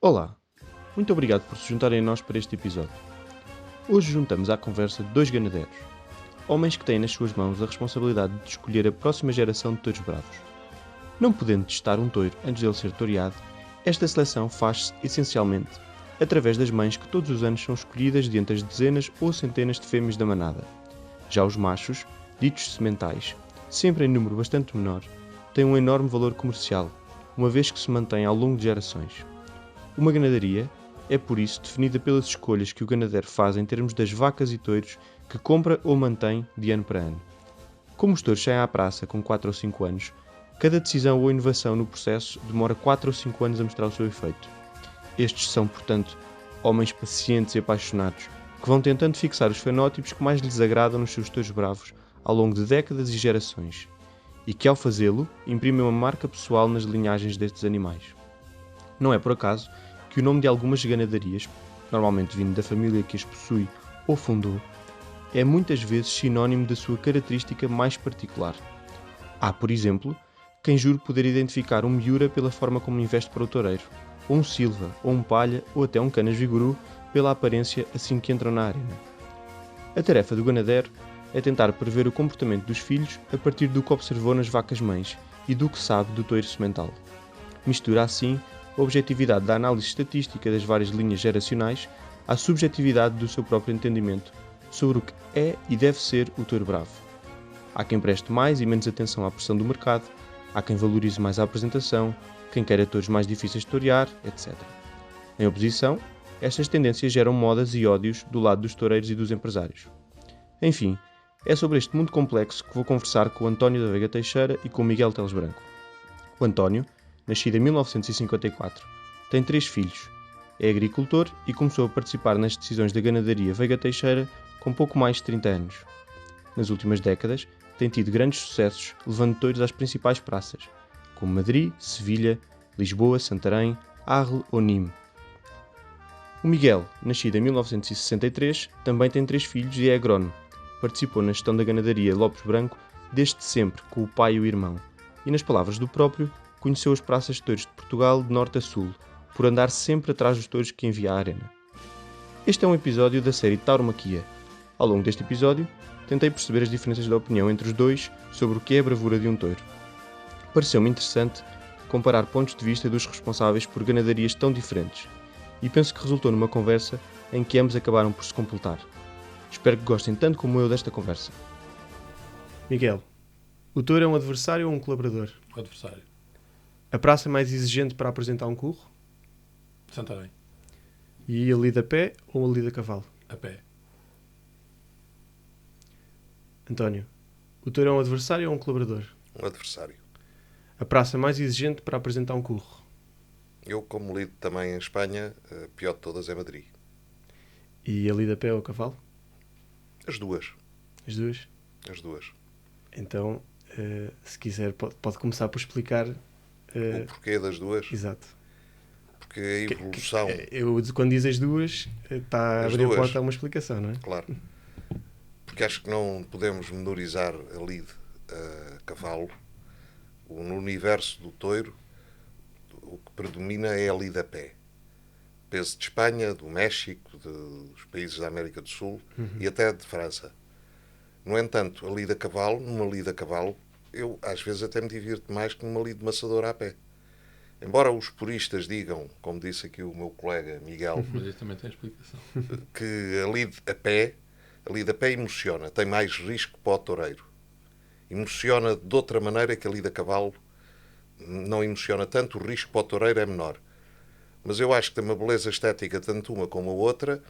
Olá, muito obrigado por se juntarem a nós para este episódio. Hoje juntamos à conversa dois ganadeiros, homens que têm nas suas mãos a responsabilidade de escolher a próxima geração de touros bravos. Não podendo testar um touro antes dele ser toreado, esta seleção faz-se essencialmente através das mães que todos os anos são escolhidas de entre as dezenas ou centenas de fêmeas da manada. Já os machos, ditos sementais, sempre em número bastante menor, têm um enorme valor comercial, uma vez que se mantêm ao longo de gerações. Uma ganadaria é, por isso, definida pelas escolhas que o ganadeiro faz em termos das vacas e touros que compra ou mantém de ano para ano. Como os touros saem à praça com 4 ou 5 anos, cada decisão ou inovação no processo demora 4 ou 5 anos a mostrar o seu efeito. Estes são, portanto, homens pacientes e apaixonados, que vão tentando fixar os fenótipos que mais lhes agradam nos seus touros bravos ao longo de décadas e gerações, e que, ao fazê-lo, imprimem uma marca pessoal nas linhagens destes animais. Não é por acaso que o nome de algumas ganadarias, normalmente vindo da família que as possui ou fundou, é muitas vezes sinónimo da sua característica mais particular. Há, por exemplo, quem jure poder identificar um Miura pela forma como investe para o toureiro, ou um Silva, ou um Palha, ou até um Canas Vigorú pela aparência assim que entram na arena. A tarefa do ganadeiro é tentar prever o comportamento dos filhos a partir do que observou nas vacas-mães e do que sabe do touro semental. Mistura assim a objetividade da análise estatística das várias linhas geracionais à subjetividade do seu próprio entendimento sobre o que é e deve ser o touro bravo. Há quem preste mais e menos atenção à pressão do mercado, há quem valorize mais a apresentação, quem queira touros mais difíceis de torear, etc. Em oposição, estas tendências geram modas e ódios do lado dos toureiros e dos empresários. Enfim, é sobre este mundo complexo que vou conversar com o António da Veiga Teixeira e com o Miguel Teles Branco. O António, nascido em 1954, tem 3 filhos, é agricultor e começou a participar nas decisões da ganadaria Veiga Teixeira com pouco mais de 30 anos. Nas últimas décadas, tem tido grandes sucessos levando touros às principais praças, como Madrid, Sevilha, Lisboa, Santarém, Arles ou Nîmes. O Miguel, nascido em 1963, também tem 3 filhos e é agrónomo. Participou na gestão da ganadaria Lopes Branco desde sempre com o pai e o irmão, e nas palavras do próprio, conheceu as praças de touros de Portugal de norte a sul, por andar sempre atrás dos touros que envia à arena. Este é um episódio da série Tauromaquia. Ao longo deste episódio, tentei perceber as diferenças de opinião entre os dois sobre o que é a bravura de um touro. Pareceu-me interessante comparar pontos de vista dos responsáveis por ganadarias tão diferentes, e penso que resultou numa conversa em que ambos acabaram por se completar. Espero que gostem tanto como eu desta conversa. Miguel, o touro é um adversário ou um colaborador? O adversário. A praça mais exigente para apresentar um curro? Santarém. E a lida a pé ou a lida a cavalo? A pé. António, o touro é um adversário ou um colaborador? Um adversário. A praça mais exigente para apresentar um curro? Eu, como lido também em Espanha, a pior de todas é Madrid. E a lida a pé ou a cavalo? As duas. As duas? As duas. Então, se quiser, pode começar por explicar... O porquê das duas? Exato. Porque a evolução... Quando diz as duas, está a abrir a porta a uma explicação, não é? Claro. Porque acho que não podemos menorizar a lide a cavalo. No universo do touro, o que predomina é a lide a pé. Peso de Espanha, do México, dos países da América do Sul e até de França. No entanto, a lide a cavalo, numa lide a cavalo, eu às vezes até me divirto mais que numa lide maçadora a pé. Embora os puristas digam, como disse aqui o meu colega Miguel, Mas isso também tem explicação. que a lide a pé emociona, tem mais risco para o toureiro. Emociona de outra maneira que a lide a cavalo não emociona tanto, o risco para o toureiro é menor. Mas eu acho que tem uma beleza estética tanto uma como a outra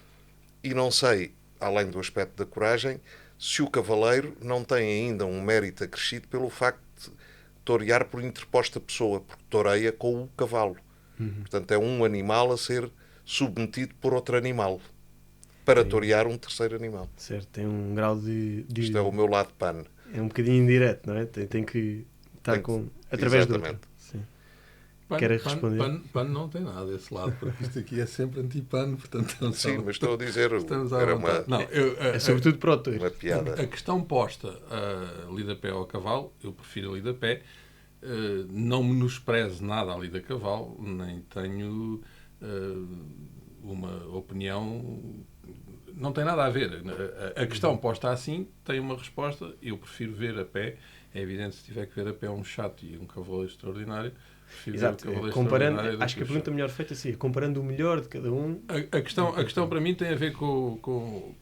e não sei, além do aspecto da coragem, se o cavaleiro não tem ainda um mérito acrescido pelo facto de torear por interposta pessoa, porque toreia com o cavalo. Portanto, é um animal a ser submetido por outro animal para torear um terceiro animal. Certo, tem um grau de... Isto é o meu lado pan. É um bocadinho indireto, não é? Tem que estar através do outro. Sim. Quer responder? PAN não tem nada desse lado, porque isto aqui é sempre anti-PAN, portanto... Sim, mas estou a dizer... Era uma... Não, é sobretudo para o touro. Uma piada. A questão posta a lida a pé ou a cavalo, eu prefiro a lida a pé, não menosprezo nada a lida a cavalo, nem tenho uma opinião. Não tem nada a ver. A questão posta assim tem uma resposta. Eu prefiro ver a pé. É evidente, se tiver que ver a pé um chato e um cavaleiro exravordinario, prefiro ver o cavaleiro comparando, extraordinário. acho que a pergunta melhor feita assim, comparando o melhor de cada um. A questão para mim tem a ver com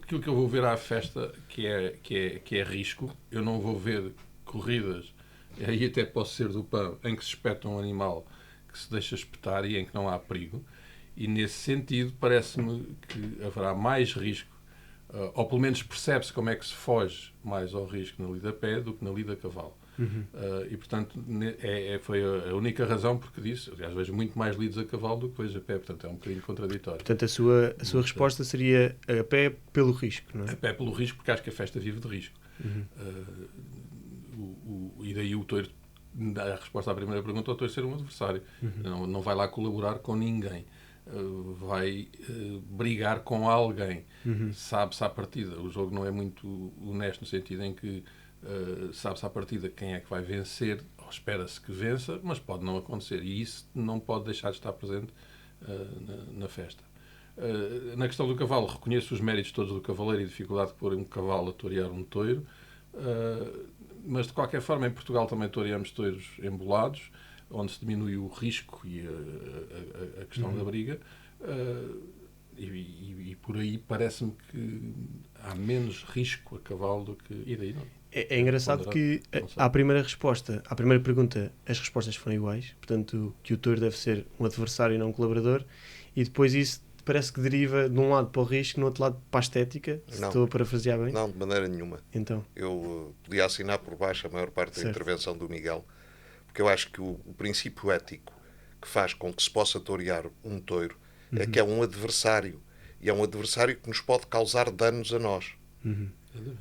aquilo que eu vou ver à festa, que é risco. Eu não vou ver corridas, aí até posso ser do PAN, em que se espeta um animal que se deixa espetar e em que não há perigo. E nesse sentido parece-me que haverá mais risco, ou pelo menos percebe-se como é que se foge mais ao risco na lida a pé do que na lida a cavalo. E portanto foi a única razão porque disse, aliás, vejo muito mais lidos a cavalo do que vejo a pé, portanto é um bocadinho contraditório. Portanto a sua resposta seria a pé pelo risco, não é? A pé pelo risco, porque acho que a festa vive de risco. E daí o touro, a resposta à primeira pergunta, o touro ser um adversário. Não vai lá colaborar com ninguém. Vai brigar com alguém. Sabe-se à partida. O jogo não é muito honesto no sentido em que sabe-se à partida quem é que vai vencer, ou espera-se que vença, mas pode não acontecer. E isso não pode deixar de estar presente na festa. Na questão do cavalo, reconheço os méritos todos do cavaleiro e a dificuldade de pôr um cavalo a torear um touro. Mas de qualquer forma, em Portugal também toreamos touros embolados, onde se diminui o risco e a questão da briga, e por aí parece-me que há menos risco a cavalo do que... E daí não. É engraçado que à primeira pergunta, as respostas foram iguais, portanto que o touro deve ser um adversário e não um colaborador, e depois isso parece que deriva de um lado para o risco, no outro lado para a estética, se estou a parafrasear bem. Não, de maneira nenhuma. Então. Eu podia assinar por baixo a maior parte da intervenção do Miguel, porque eu acho que o princípio ético que faz com que se possa torear um touro é que é um adversário, e é um adversário que nos pode causar danos a nós.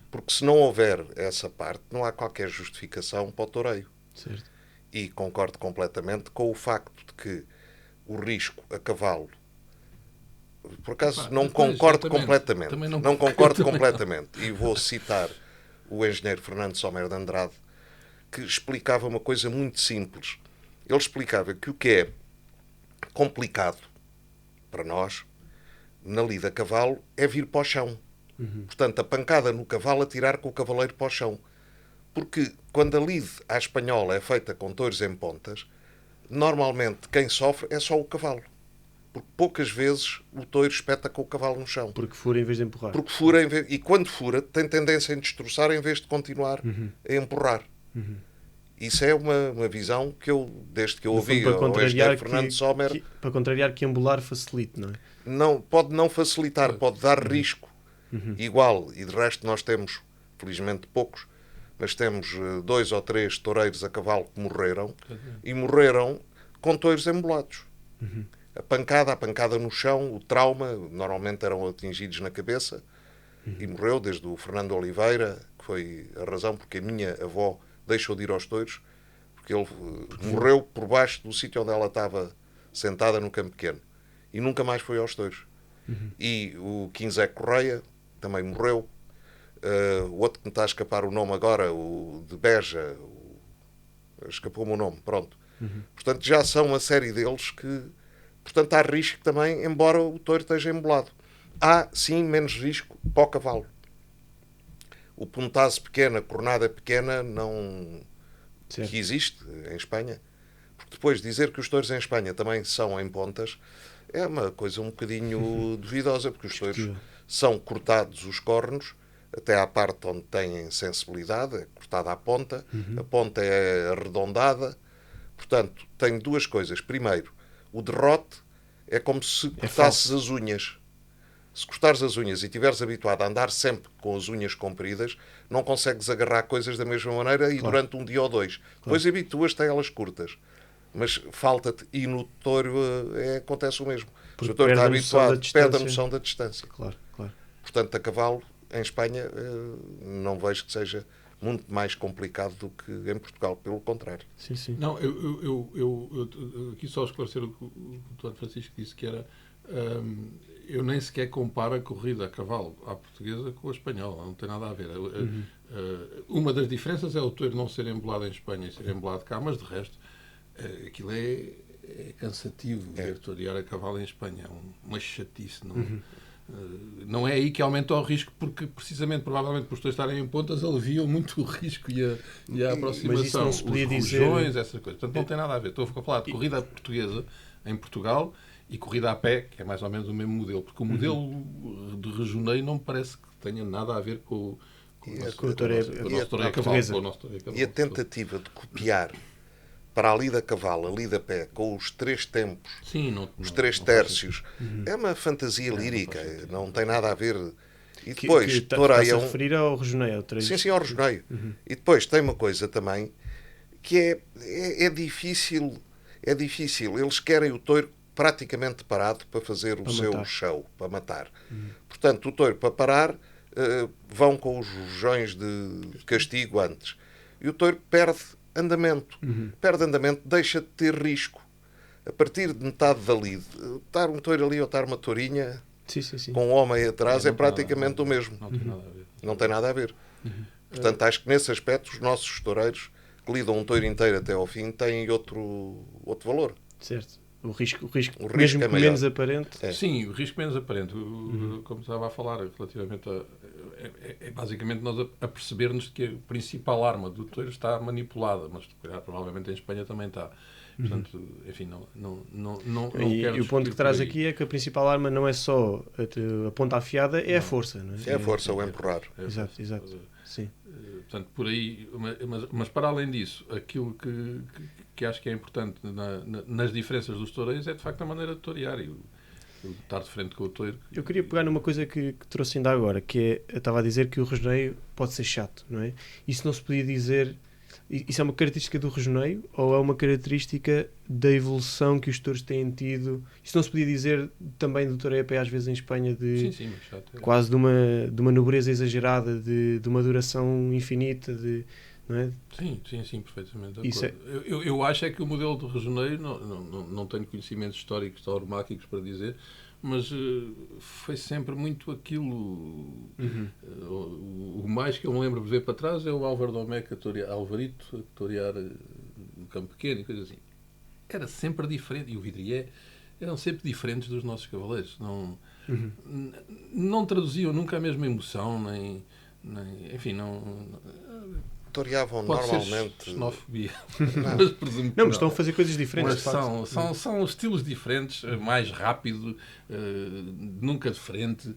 Porque se não houver essa parte, não há qualquer justificação para o toureio. Certo. E concordo completamente com o facto de que o risco a cavalo, por acaso não concordo completamente, não concordo completamente, e vou citar o engenheiro Fernando Sommer de Andrade, que explicava uma coisa muito simples. Ele explicava que o que é complicado para nós na lida a cavalo é vir para o chão. Portanto, a pancada no cavalo, atirar com o cavaleiro para o chão. Porque quando a lide à espanhola é feita com touros em pontas, normalmente quem sofre é só o cavalo. Porque poucas vezes o touro espeta com o cavalo no chão. Porque fura em vez de empurrar. Porque fura e quando fura tem tendência a destroçar em vez de continuar a empurrar. Isso é uma visão que eu, desde que eu ouvi o engenheiro Fernando Sommer... Para contrariar que embolar facilite, não é? Não, pode não facilitar, pode dar risco. Igual, e de resto nós temos, felizmente poucos, mas temos 2 ou 3 toureiros a cavalo que morreram, e morreram com touros embolados. A pancada no chão, o trauma, normalmente eram atingidos na cabeça, e morreu, desde o Fernando Oliveira, que foi a razão porque a minha avó deixou de ir aos touros, porque ele morreu por baixo do sítio onde ela estava sentada no Campo Pequeno, e nunca mais foi aos touros. E o Quinzé Correia também morreu. O outro que me está a escapar o nome agora, o de Beja, escapou-me o nome, pronto. Portanto, já são uma série deles que, portanto, há risco também, embora o touro esteja embolado. Há, sim, menos risco para o cavalo. O puntazo pequeno, a cornada pequena, não... que existe em Espanha. Porque depois dizer que os touros em Espanha também são em pontas é uma coisa um bocadinho duvidosa, porque os touros são cortados os cornos até à parte onde têm sensibilidade, é cortada à ponta, a ponta é arredondada. Portanto, tem duas coisas. Primeiro, o derrote é como se cortasses as unhas. Se cortares as unhas e estiveres habituado a andar sempre com as unhas compridas, não consegues agarrar coisas da mesma maneira e durante um dia ou dois. Depois habituas-te a elas curtas. Mas falta-te, e no touro acontece o mesmo. Se o touro está habituado, perde a noção da distância. Claro. Portanto, a cavalo, em Espanha, não vejo que seja muito mais complicado do que em Portugal, pelo contrário. Sim. Não, eu aqui só esclarecer o que o Dr. Francisco disse, que era... eu nem sequer comparo a corrida a cavalo à portuguesa com a espanhola, não tem nada a ver. Uma das diferenças é o touro não ser embolado em Espanha e ser embolado cá, mas de resto, aquilo é é cansativo ver torear a cavalo em Espanha. É uma chatice. Não é aí que aumenta o risco, porque precisamente, provavelmente, por estarem em pontas, aliviam muito o risco e a aproximação. Mas isso não se podia dizer... essas coisas. Portanto, não tem nada a ver. Estou a falar de corrida portuguesa em Portugal e corrida a pé, que é mais ou menos o mesmo modelo. Porque o modelo de regioneio não me parece que tenha nada a ver com o nosso toreio a cavalo. E a tentativa de copiar para a lida a cavalo, a lida a pé, com os 3 tempos, os 3 tércios, é uma fantasia lírica, não tem nada a ver. E depois, toreiam... Estás a referir ao regioneio? Sim, ao regioneio. E depois tem uma coisa também, que é difícil, eles querem o touro praticamente parado para fazer o seu show, para matar. Portanto, o touro para parar, vão com os rojões de castigo antes. E o touro perde andamento. Perde andamento, deixa de ter risco. A partir de metade da lide, estar um touro ali ou estar uma tourinha com um homem atrás é praticamente o mesmo. Não tem nada a ver. Portanto, acho que nesse aspecto os nossos toureiros que lidam um touro inteiro até ao fim têm outro valor. Certo. O risco mesmo é menos aparente. Sim, o risco menos aparente. Como estava a falar, relativamente a... É basicamente nós a perceber-nos que a principal arma do touro está manipulada, mas provavelmente em Espanha também está. Portanto, enfim, não e o ponto que traz aqui é que a principal arma não é só a ponta afiada, é a força. Não é? É a força, o empurrar. Exato. Sim. Portanto, por aí, mas para além disso, aquilo que acho que é importante nas diferenças dos toureiros é de facto a maneira de torear e estar de frente com o touro. Eu queria pegar numa coisa que trouxe ainda agora, que é, eu estava a dizer que o regioneio pode ser chato, não é? Isso não se podia dizer... Isso é uma característica do regioneio ou é uma característica da evolução que os touros têm tido? Isso não se podia dizer também do toreio a pé às vezes em Espanha quase de uma nobreza exagerada, de uma duração infinita, não é? Sim, perfeitamente. Eu acho é que o modelo do regioneiro, não tenho conhecimentos históricos tauromáquicos para dizer, mas foi sempre muito aquilo. O mais que eu me lembro de ver para trás é o Álvaro Domecq Alvarito a torear no campo pequeno e coisas assim. Era sempre diferente, e o Vidrié eram sempre diferentes dos nossos cavaleiros. Não traduziam nunca a mesma emoção, nem enfim, não toreavam normalmente. Xenofobia. Mas presumo que não, mas estão a fazer coisas diferentes. Mas são estilos diferentes, mais rápido, nunca de frente,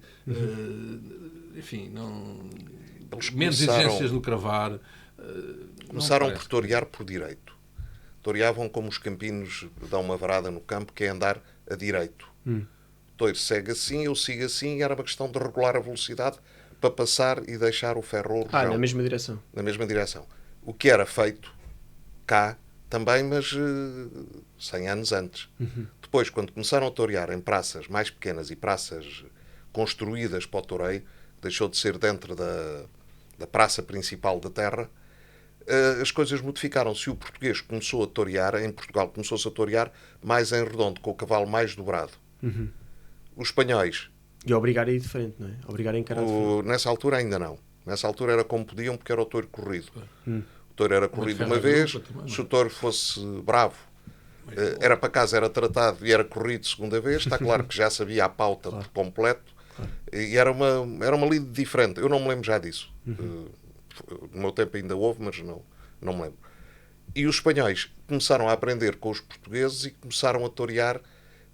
enfim, menos exigências no cravar. Começaram por torear por direito. Toreavam como os campinos dão uma varada no campo, que é andar a direito. O touro segue assim, eu sigo assim, e era uma questão de regular a velocidade para passar e deixar o ferro ao rojão. Na mesma direção. Na mesma direção. O que era feito cá também, mas 100 anos antes. Depois, quando começaram a torear em praças mais pequenas e praças construídas para o toureio, deixou de ser dentro da praça principal da terra, as coisas modificaram-se. O português começou a torear, em Portugal começou-se a torear mais em redondo, com o cavalo mais dobrado. Os espanhóis... E obrigar a ir de frente, não é? Obrigar a encarar de frente. Nessa altura ainda não. Nessa altura era como podiam, porque era o touro corrido. O touro era corrido uma vez, se o touro fosse bravo, era para casa, era tratado e era corrido segunda vez. Está claro que já sabia a pauta por completo. E era uma lide diferente. Eu não me lembro já disso. No meu tempo ainda houve, mas não me lembro. E os espanhóis começaram a aprender com os portugueses e começaram a torear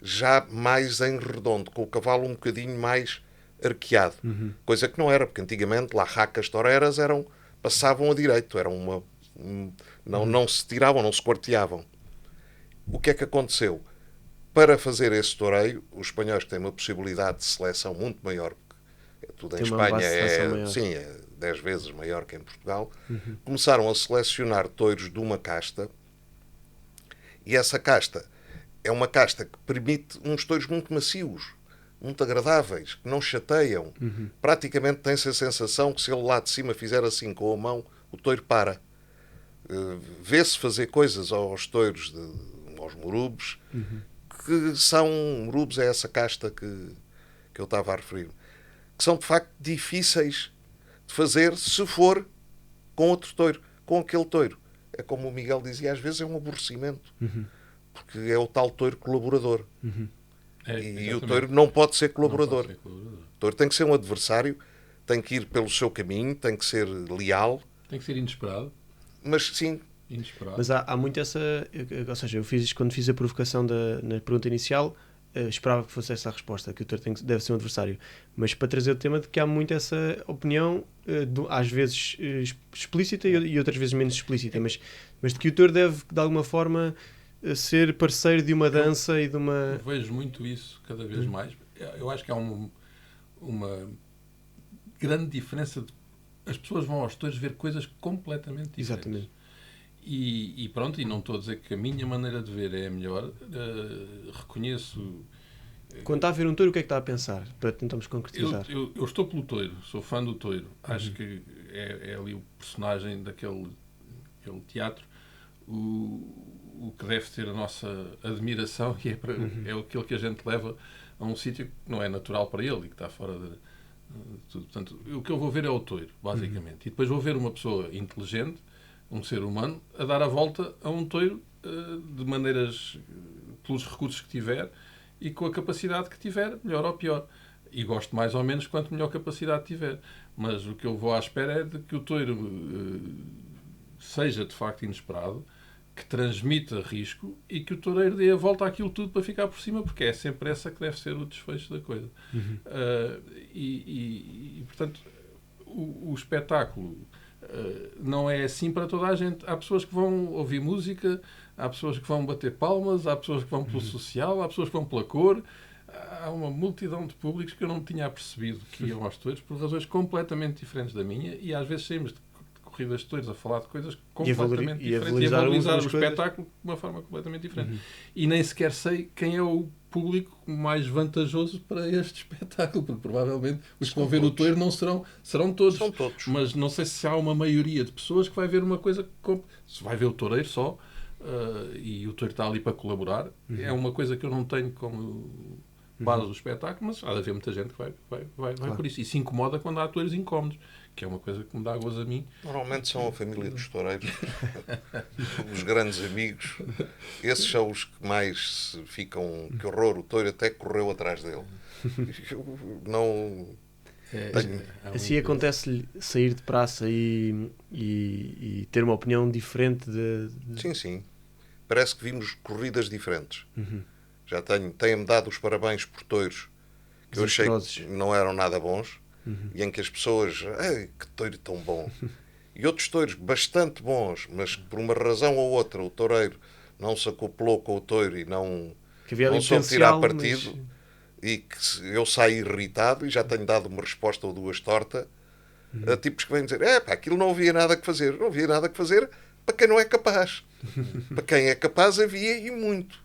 já mais em redondo, com o cavalo um bocadinho mais arqueado. Coisa que não era, porque antigamente lá racas toreras passavam a direito, não se tiravam, não se quarteavam. O que é que aconteceu? Para fazer esse toreio, os espanhóis têm uma possibilidade de seleção muito maior, porque tudo em Espanha é 10 vezes maior que em Portugal. Começaram a selecionar touros de uma casta, e essa casta é uma casta que permite uns touros muito macios, muito agradáveis, que não chateiam. Praticamente tem-se a sensação que se ele lá de cima fizer assim com a mão, o touro para. Vê-se fazer coisas aos touros, aos morubos, que são... Morubos é essa casta que eu estava a referir, que são de facto difíceis de fazer se for com outro touro, com aquele touro. É como o Miguel dizia, às vezes é um aborrecimento. porque é o tal touro colaborador. E o exatamente. touro não pode ser colaborador. Não pode ser colaborador. O touro tem que ser um adversário, tem que ir pelo seu caminho, tem que ser leal, Tem que ser inesperado. mas sim, Inesperado. Mas há muito essa. Ou seja, quando fiz a provocação na pergunta inicial, esperava que fosse essa a resposta, que o touro deve ser um adversário. Mas para trazer o tema de que há muito essa opinião, às vezes explícita e outras vezes menos explícita, mas de que o touro deve, de alguma forma, ser parceiro de uma dança e de uma. Eu vejo muito isso cada vez mais. Eu acho que há uma grande diferença. As pessoas vão aos touros ver coisas completamente diferentes. Exatamente. E pronto, e não estou a dizer que a minha maneira de ver é a melhor. Reconheço. Quando está a ver um touro, o que é que está a pensar? Para tentarmos concretizar. Eu estou pelo touro, sou fã do touro. Acho que é ali o personagem daquele teatro, o que deve ter a nossa admiração e é aquilo que a gente leva a um sítio que não é natural para ele e que está fora de tudo. Portanto, o que eu vou ver é o touro, basicamente. E depois vou ver uma pessoa inteligente, um ser humano, a dar a volta a um touro de maneiras, pelos recursos que tiver e com a capacidade que tiver, melhor ou pior. E gosto mais ou menos quanto melhor capacidade tiver. Mas o que eu vou à espera é de que o touro seja de facto inesperado, que transmita risco e que o toureiro dê a volta àquilo tudo para ficar por cima, porque é sempre essa que deve ser o desfecho da coisa. Portanto, o espetáculo não é assim para toda a gente. Há pessoas que vão ouvir música, há pessoas que vão bater palmas, há pessoas que vão pelo social, há pessoas que vão pela cor. Há uma multidão de públicos que eu não tinha percebido que iam aos touros por razões completamente diferentes da minha, e às vezes saímos de corridas de touros a falar de coisas completamente diferentes e a valorizar o espetáculo de uma forma completamente diferente. E nem sequer sei quem é o público mais vantajoso para este espetáculo, porque provavelmente os que vão ver o touro não serão todos. São todos. Mas não sei se há uma maioria de pessoas que vai ver uma coisa se vai ver o toureiro só e o touro está ali para colaborar. É uma coisa que eu não tenho como base do espetáculo, mas há de haver muita gente que vai por isso. E se incomoda quando há touros incómodos, que é uma coisa que me dá gozo a mim. Normalmente são a família dos toureiros, os grandes amigos. Esses são os que mais ficam. Que horror, o touro até correu atrás dele. Não. Assim acontece-lhe sair de praça e ter uma opinião diferente de... Sim. Parece que vimos corridas diferentes. Já tenho-me dado os parabéns por touros que eu achei que não eram nada bons. E em que as pessoas, que touro tão bom, e outros touros bastante bons, mas que por uma razão ou outra o toureiro não se acoplou com o touro e não soube tirar partido, e que eu saí irritado e já tenho dado uma resposta ou duas torta a tipos que vêm dizer, aquilo não havia nada que fazer. Não havia nada que fazer para quem não é capaz. Para quem é capaz havia e muito.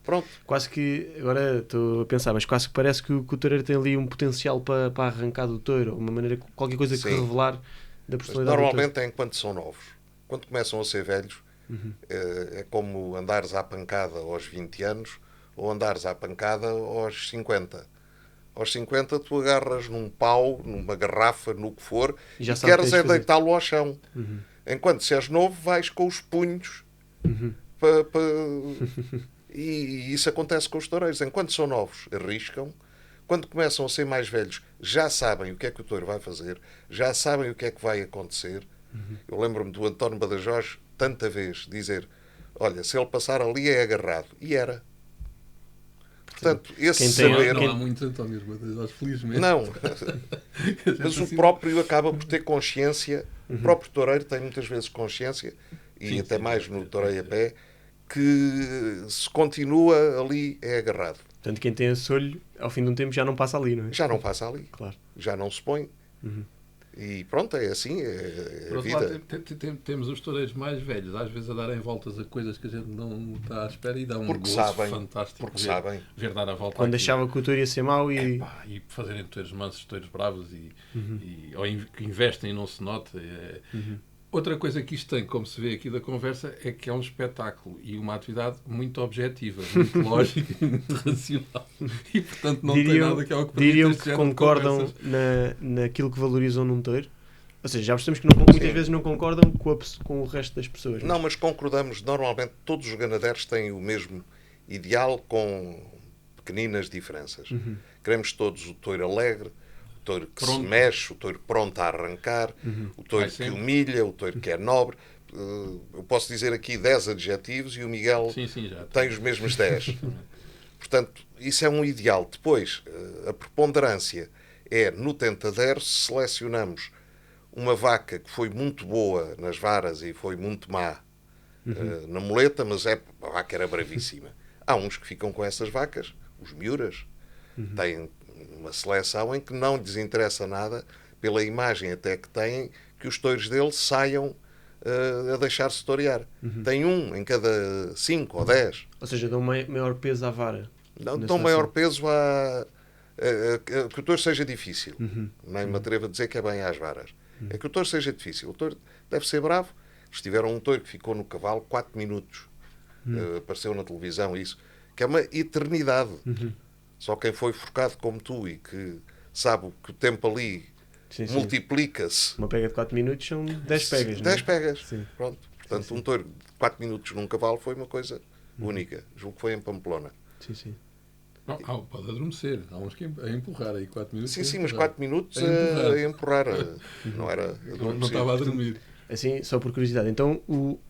Pronto. Quase que, agora estou a pensar, mas quase que parece que o toureiro tem ali um potencial para arrancar do touro, uma maneira, qualquer coisa que revelar da personalidade. Normalmente é enquanto são novos. Quando começam a ser velhos, é como andares à pancada aos 20 anos ou andares à pancada aos 50. Aos 50 tu agarras num pau, numa garrafa, no que for, e queres é deitá-lo ao chão. Enquanto se és novo, vais com os punhos E isso acontece com os toureiros. Enquanto são novos, arriscam. Quando começam a ser mais velhos, já sabem o que é que o touro vai fazer, já sabem o que é que vai acontecer. Eu lembro-me do António Badajoz, tanta vez, dizer, olha, se ele passar ali é agarrado. E era. Portanto, esse saber... Não há muitos Antónios Badajoz, felizmente. Não. Mas o próprio acaba por ter consciência. O próprio toureiro tem muitas vezes consciência, e até mais no toureio a pé, que se continua ali é agarrado. Portanto, quem tem esse olho, ao fim de um tempo já não passa ali, não é? Já não passa ali. Claro. Já não se põe. E pronto, é assim, é a vida. Lado, temos os toureiros mais velhos, às vezes a darem voltas a coisas que a gente não está à espera e dá um gozo fantástico. Porque sabem. Ver dar a volta quando achava que o touro ia ser mau e fazerem touros mansos, touros bravos ou que investem e não se nota. Outra coisa que isto tem, como se vê aqui da conversa, é que é um espetáculo e uma atividade muito objetiva, muito lógica e muito racional. E, portanto, não tem nada que é o que diriam que concordam naquilo que valorizam num touro? Ou seja, já percebemos que muitas vezes não concordam com o resto das pessoas. Não, mas concordamos, normalmente todos os ganadeiros têm o mesmo ideal com pequeninas diferenças. Queremos todos o touro alegre, o touro que se mexe, o touro pronto a arrancar, o touro que humilha, o touro que é nobre. Eu posso dizer aqui 10 adjetivos e o Miguel tem os mesmos 10. Portanto, isso é um ideal. Depois, a preponderância é no tentadero, se selecionamos uma vaca que foi muito boa nas varas e foi muito má na muleta, mas a vaca era bravíssima. Há uns que ficam com essas vacas, os miúras, têm uma seleção em que não lhes interessa nada, pela imagem até que têm, que os touros deles saiam a deixar-se torear. Tem um em cada 5 ou 10. Ou seja, dão maior peso à vara. Não dão maior peso que o touro seja difícil. Nem me atrevo a dizer que é bem às varas. É que o touro seja difícil. O touro deve ser bravo. Eles tiveram um touro que ficou no cavalo 4 minutos. Apareceu na televisão isso. Que é uma eternidade. Só quem foi forcado como tu e que sabe que o tempo ali multiplica-se. Uma pega de 4 minutos são 10 pegas. 10 pegas. Pronto. Portanto, um touro de 4 minutos num cavalo foi uma coisa única. Julgo que foi em Pamplona. Não, pode adormecer. Há uns que a empurrar aí 4 minutos. Sim, mas 4 minutos a empurrar. Não era adormecer. Não estava a dormir. Assim, só por curiosidade. Então, o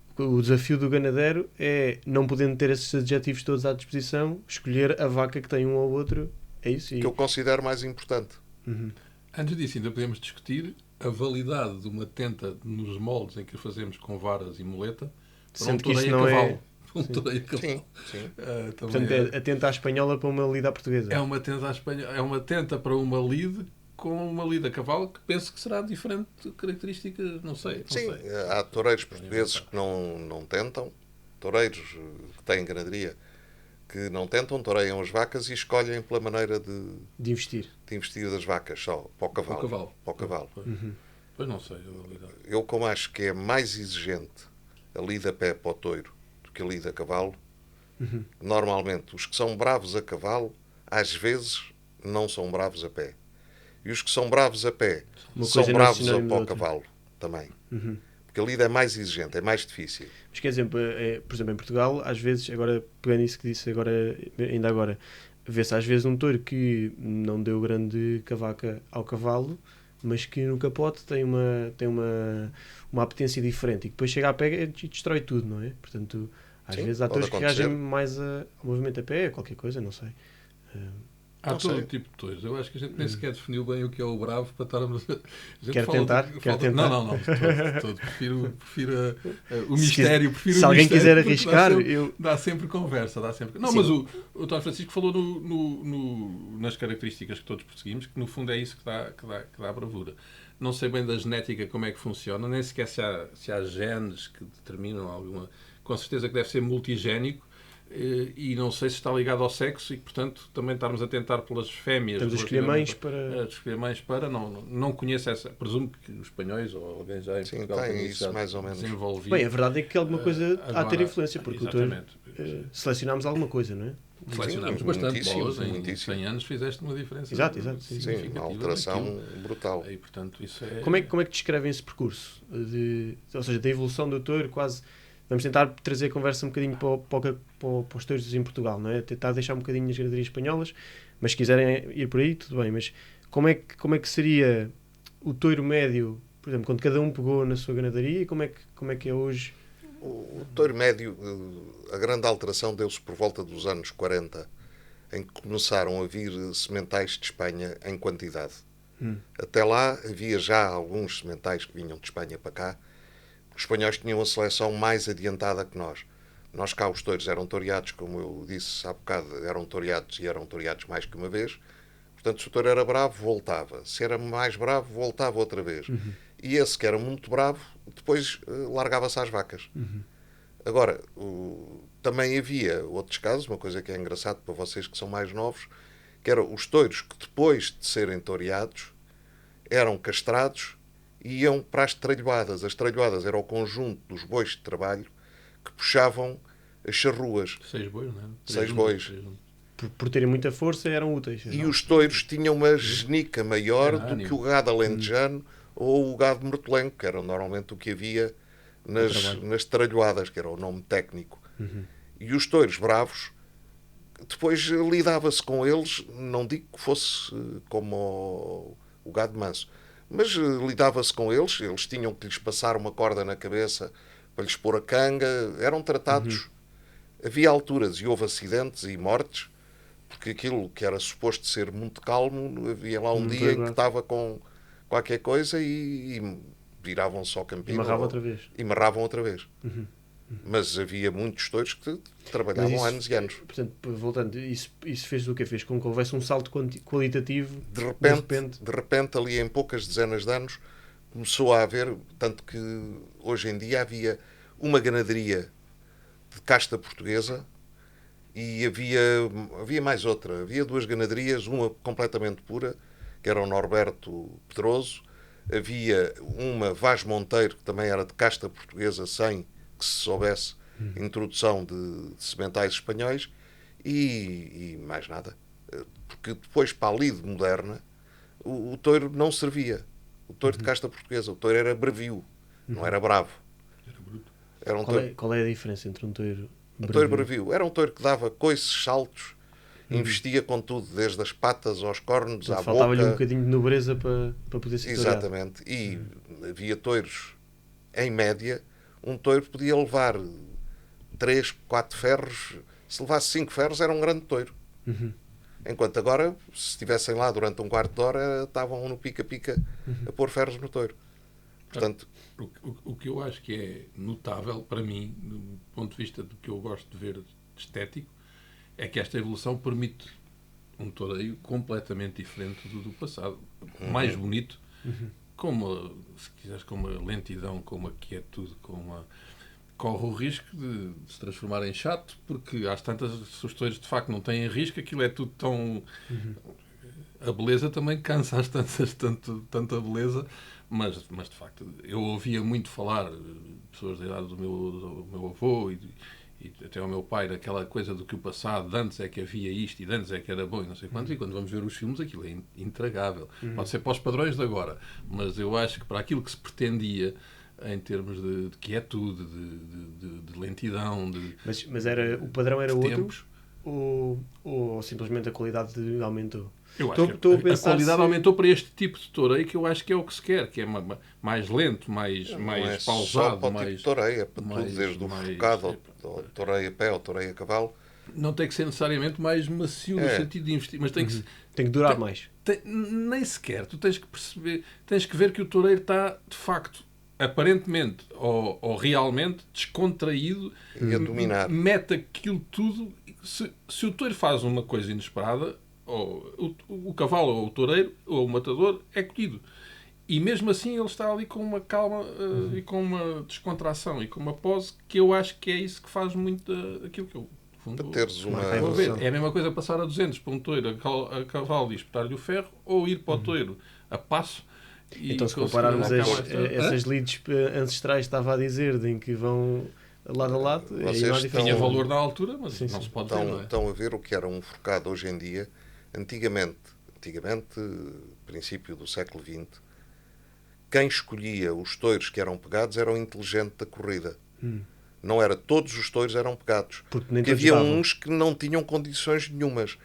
desafio do ganadeiro é, não podendo ter esses adjetivos todos à disposição, escolher a vaca que tem um ou outro. É isso? Que eu considero mais importante. Antes disso, ainda podemos discutir a validade de uma tenta nos moldes em que fazemos com varas e muleta para um toreio a cavalo. Sim. Portanto, é a tenta à espanhola para uma lida à portuguesa. É uma tenta à espanhola, é uma tenta para uma lide com uma lida a cavalo que penso que será diferente de características, não sei. Há toureiros portugueses que não tentam, toureiros que têm ganaderia que não tentam, toureiam as vacas e escolhem pela maneira de investir das vacas só, para o cavalo. Pois não sei. Eu como acho que é mais exigente a lida a pé para o toiro do que a lida a cavalo, normalmente os que são bravos a cavalo, às vezes não são bravos a pé. E os que são bravos a pé são bravos para o cavalo também. Porque a lida é mais exigente, é mais difícil. Mas quer dizer, por exemplo, em Portugal, às vezes, agora pegando isso que disse ainda agora, vê-se às vezes um touro que não deu grande cavaca ao cavalo, mas que no capote tem uma apetência diferente e que depois chega à pega e destrói tudo, não é? Portanto, às vezes há touros que reagem mais ao movimento a pé, qualquer coisa, não sei. Há todo tipo de touros. Eu acho que a gente nem sequer definiu bem o que é o bravo para estarmos a... Quer tentar? Não. Todo. Prefiro o mistério. Se alguém quiser arriscar, dá sempre conversa. Não, sim. Mas o António Francisco falou nas características que todos perseguimos, que no fundo é isso que dá bravura. Não sei bem da genética como é que funciona, nem sequer se há genes que determinam alguma... Com certeza que deve ser multigénico, e não sei se está ligado ao sexo e, portanto, também estarmos a tentar pelas fêmeas. Estamos a escolher mães para... Não conheço essa... Presumo que os espanhóis ou alguém já em Portugal tem isso mais ou menos desenvolvido. Bem, a verdade é que alguma coisa há a ter influência, porque selecionámos alguma coisa, não é? Selecionámos bastante bolas. Em 100 anos fizeste uma diferença. Exato. Sim, uma alteração brutal. E, portanto, isso é... Como é que descrevem esse percurso? Ou seja, da evolução do touro quase... Vamos tentar trazer a conversa um bocadinho para os touros em Portugal, não é? Tentar deixar um bocadinho as gradarias espanholas, mas se quiserem ir por aí, tudo bem. Mas como é que seria o touro médio, por exemplo, quando cada um pegou na sua ganadaria, e como é que é hoje? O touro médio, a grande alteração deu-se por volta dos anos 40, em que começaram a vir sementais de Espanha em quantidade. Até lá havia já alguns sementais que vinham de Espanha para cá. Os espanhóis tinham a seleção mais adiantada que nós. Nós cá os touros eram toreados, como eu disse há bocado, eram toreados mais que uma vez. Portanto, se o touro era bravo, voltava. Se era mais bravo, voltava outra vez. E esse que era muito bravo, depois largava-se às vacas. Agora, também havia outros casos, uma coisa que é engraçado para vocês que são mais novos, que eram os touros que depois de serem toreados, eram castrados e iam para as tralhoadas. As tralhoadas era o conjunto dos bois de trabalho que puxavam as charruas. 6 bois, não é? 6 bois. Por terem muita força, eram úteis. E os touros tinham uma genica maior do que o gado alentejano ou o gado mortelenco, que era normalmente o que havia nas tralhoadas, que era o nome técnico. E os touros bravos, depois lidava-se com eles, não digo que fosse como o gado manso, mas lidava-se com eles tinham que lhes passar uma corda na cabeça para lhes pôr a canga, eram tratados. Havia alturas e houve acidentes e mortes, porque aquilo que era suposto ser muito calmo, havia lá um dia em que estava com qualquer coisa e viravam só campinho. E marravam outra vez. Mas havia muitos touros que trabalhavam anos e anos. Portanto, voltando, isso fez o quê? Fez com que houvesse um salto qualitativo? De repente, ali em poucas dezenas de anos, começou a haver, tanto que hoje em dia havia uma ganaderia de casta portuguesa e havia mais outra. Havia duas ganaderias, uma completamente pura, que era o Norberto Pedroso. Havia uma Vaz Monteiro, que também era de casta portuguesa, sem que se soubesse introdução de sementais espanhóis, e mais nada. Porque depois, para a lide moderna, o touro não servia. O touro de casta portuguesa. O touro era bravio, não era bravo. Era bruto. Era Qual é a diferença entre um touro bravio? Um touro bravio. Era um touro que dava coices, saltos, investia com tudo, desde as patas aos cornos, à boca. Faltava-lhe um bocadinho de nobreza para poder ser toreado. Exatamente. E havia touros, em média, um touro podia levar 3, 4 ferros. Se levasse 5 ferros, era um grande touro. Enquanto agora, se estivessem lá durante um quarto de hora, estavam no pica-pica a pôr ferros no touro. Portanto, o que eu acho que é notável, para mim, do ponto de vista do que eu gosto de ver estético, é que esta evolução permite um toureio completamente diferente do passado. Mais bonito, se quiseres, com uma lentidão, com uma quietude, corre o risco de se transformar em chato, porque às tantas, se os touros de facto não têm risco, aquilo é tudo tão... A beleza também cansa às tantas, tanta beleza, mas de facto, eu ouvia muito falar, pessoas da idade do meu avô e até ao meu pai, daquela coisa do que o passado, de antes é que havia isto e de antes é que era bom e não sei quanto, e quando vamos ver os filmes aquilo é intragável. Pode ser para os padrões de agora, mas eu acho que para aquilo que se pretendia em termos de quietude, de lentidão... Mas o padrão era outro? Ou simplesmente a qualidade aumentou? Eu acho que a qualidade aumentou para este tipo de toureio, que eu acho que é o que se quer, que é mais lento, mais pausado. Só para o tipo de toureio, é para tudo, desde o forcado ao toureio a pé, ao toureio a cavalo. Não tem que ser necessariamente mais macio no sentido de investir, mas tem que durar mais. Nem sequer. Tu tens que perceber, tens que ver que o toureiro está, de facto, aparentemente ou realmente descontraído e a dominar. Mete aquilo tudo. Se o touro faz uma coisa inesperada, o cavalo ou o toureiro ou o matador é colhido. E mesmo assim ele está ali com uma calma e com uma descontração e com uma pose, que eu acho que é isso que faz muito aquilo que eu... É a mesma coisa passar a 200 para um touro a cavalo e espetar-lhe o ferro, ou ir para o touro a passo. Então, se compararmos essas lides ancestrais, estava a dizer, em que vão lado a lado, tinha valor na altura, mas não se pode ver. Estão a ver o que era um forcado hoje em dia. Antigamente, princípio do século XX, quem escolhia os touros que eram pegados era o inteligente da corrida. Não era todos os touros eram pegados. Porque havia uns que não tinham condições nenhumas.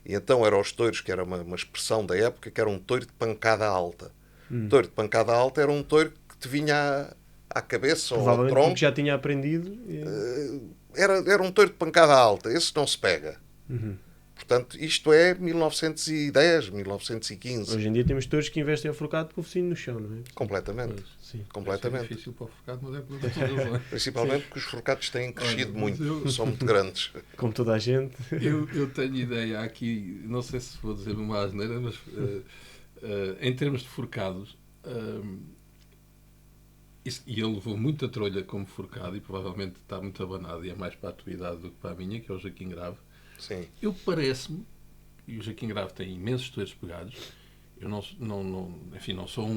E então eram os touros, que era uma expressão da época, que era um touro de pancada alta. Touro de pancada alta era um touro que te vinha à cabeça ou ao tronco. Já tinha aprendido. Era um touro de pancada alta. Esse não se pega. Portanto, isto é 1910, 1915. Hoje em dia temos touros que investem ao forcado com o focinho no chão, não é? Completamente. Sim. Completamente. É difícil para o forcado, mas é para principalmente porque os forcados têm crescido muito. São muito grandes. Como toda a gente. Eu tenho ideia aqui, não sei se vou dizer uma asneira, mas em termos de forcados, e ele levou muita trolha como forcado e provavelmente está muito abanado e é mais para a tua idade do que para a minha, que é o Joaquim Grave. Sim. Eu parece-me, e o Joaquim Grave tem imensos touros pegados, eu não sou